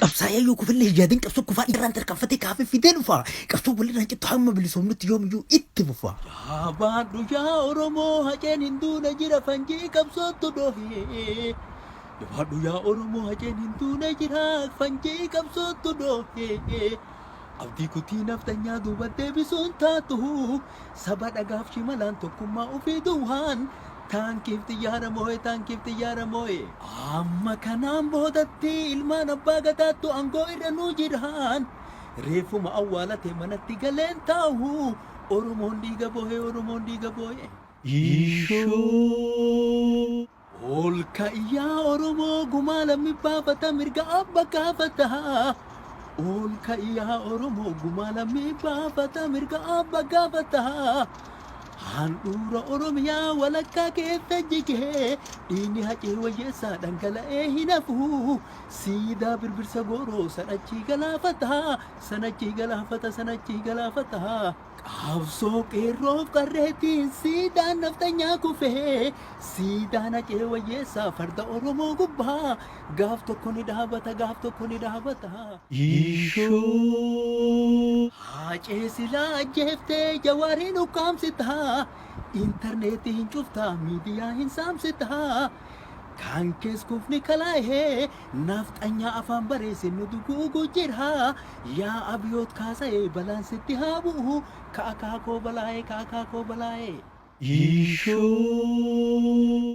qabsaa'ee yoo kufillee yaadin qabsoo kufaa irraan tarkaanfatee kaafee fidee dhufa qabsoo walirraan cittu hamma bilisoomnutti yoomiyyuu itti fufa. Baadhu yaa Oromoo haceen hinduuna jira fanjii qabsootu dhohee. Baadhu yaa Oromoo haceen hinduuna jira fanjii qabsootu dhohee. Abdii kutii naftanyaa duuba deebisuun taatu saba dhagaaf shimalaan tokkummaa ofii duwwaan. Taankiif xiyyaara moo'e taankiif xiyyaara moo'e amma kanaan boodatti ilmaan abbaa gadaattu aangoo irra nu jiraan reefuma awwaalate manatti galeen taa'u Oromoon dhiiga boo'e Oromoon dhiiga boo'e. Ishoo ol ka'iyyaa Oromoo gumaa lammi baafata mirga abba gaafata ol ka'iyyaa Oromoo gumaa lammi baafata mirga abba gaafata. Handhuura Oromiyaa walakkaa keessa jigee dhiigni hacee wayyeessaa dhangala'ee hin hafu siidaa birbirsa gooroo sanachii galaafata sanachii galaafata sanachii galaafata qabsoo qeerroof qarreetiin siidaan naftanyaa kufee siidaan hacee wayyeessaa farda Oromoo gubbaa gaaf tokko ni dhaabata gaaf tokko ni dhaabata. Ishoo hacee silaa ajjeeftee jawaariin ukkaamsita. Internetiin cuftaa miidiyaa hin saamsitaa kan keessuufni kalaahee nafxanyaa afaan bareessin nu duguugu jira yaa abiyoot kaasa'ee balaan sitti haa bu'u ka'akaa koo balaa'ee ka'akaa koo balaa'ee. Ishoo.